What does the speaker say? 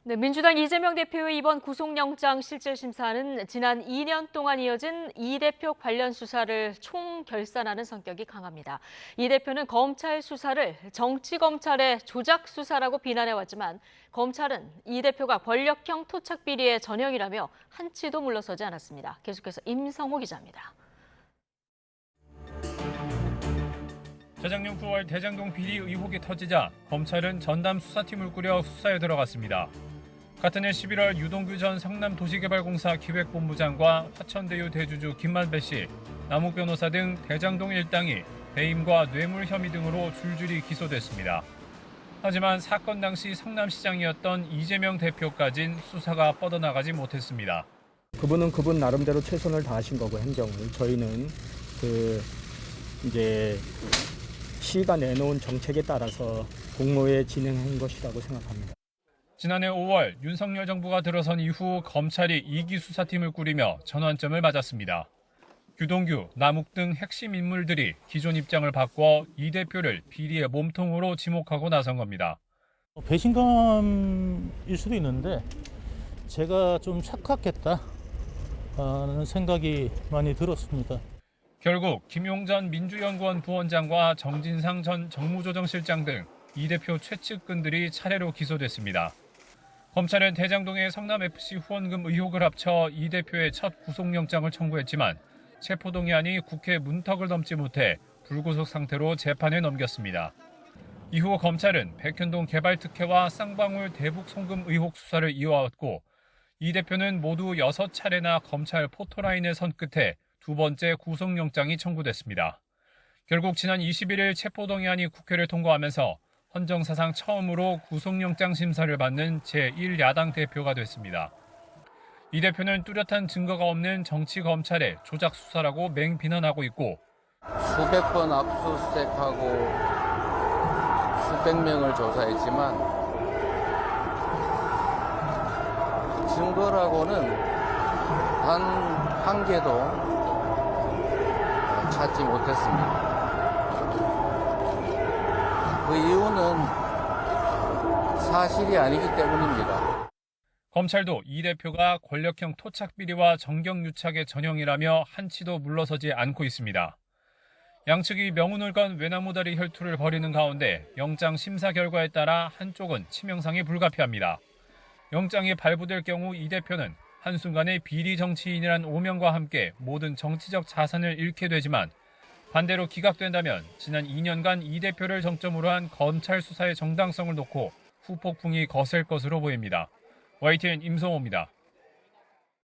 네, 민주당 이재명 대표의 이번 구속영장 실질심사는 지난 2년 동안 이어진 이 대표 관련 수사를 총결산하는 성격이 강합니다. 이 대표는 검찰 수사를 정치검찰의 조작 수사라고 비난해왔지만 검찰은 이 대표가 권력형 토착 비리의 전형이라며 한치도 물러서지 않았습니다. 계속해서 임성호 기자입니다. 재작년 9월 대장동 비리 의혹이 터지자 검찰은 전담 수사팀을 꾸려 수사에 들어갔습니다. 같은 해 11월 유동규 전 성남도시개발공사 기획본부장과 화천대유 대주주 김만배 씨, 남욱 변호사 등 대장동 일당이 배임과 뇌물 혐의 등으로 줄줄이 기소됐습니다. 하지만 사건 당시 성남시장이었던 이재명 대표까진 수사가 뻗어나가지 못했습니다. 그분은 그분 나름대로 최선을 다하신 거고 행정을 저희는 이제 시가 내놓은 정책에 따라서 공모에 진행한 것이라고 생각합니다. 지난해 5월 윤석열 정부가 들어선 이후 검찰이 2기 수사팀을 꾸리며 전환점을 맞았습니다. 유동규, 남욱 등 핵심 인물들이 기존 입장을 바꿔 이 대표를 비리의 몸통으로 지목하고 나선 겁니다. 배신감일 수도 있는데 제가 좀 착각했다는 생각이 많이 들었습니다. 결국 김용전 민주연구원 부원장과 정진상 전 정무조정실장 등 이 대표 최측근들이 차례로 기소됐습니다. 검찰은 대장동의 성남FC 후원금 의혹을 합쳐 이 대표의 첫 구속영장을 청구했지만 체포동의안이 국회 문턱을 넘지 못해 불구속 상태로 재판에 넘겼습니다. 이후 검찰은 백현동 개발특혜와 쌍방울 대북 송금 의혹 수사를 이어왔고 이 대표는 모두 6차례나 검찰 포토라인을 선 끝에 두 번째 구속영장이 청구됐습니다. 결국 지난 21일 체포동의안이 국회를 통과하면서 헌정사상 처음으로 구속영장 심사를 받는 제1야당 대표가 됐습니다. 이 대표는 뚜렷한 증거가 없는 정치검찰의 조작 수사라고 맹비난하고 있고 수백 번 압수수색하고 수백 명을 조사했지만 증거라고는 단 한 개도 찾지 못했습니다. 그 이유는 사실이 아니기 때문입니다. 검찰도 이 대표가 권력형 토착 비리와 정경유착의 전형이라며 한치도 물러서지 않고 있습니다. 양측이 명운을 건 외나무다리 혈투를 벌이는 가운데 영장 심사 결과에 따라 한쪽은 치명상이 불가피합니다. 영장이 발부될 경우 이 대표는 한순간에 비리 정치인이란 오명과 함께 모든 정치적 자산을 잃게 되지만 반대로 기각된다면 지난 2년간 이 대표를 정점으로 한 검찰 수사의 정당성을 놓고 후폭풍이 거셀 것으로 보입니다. YTN 임성호입니다.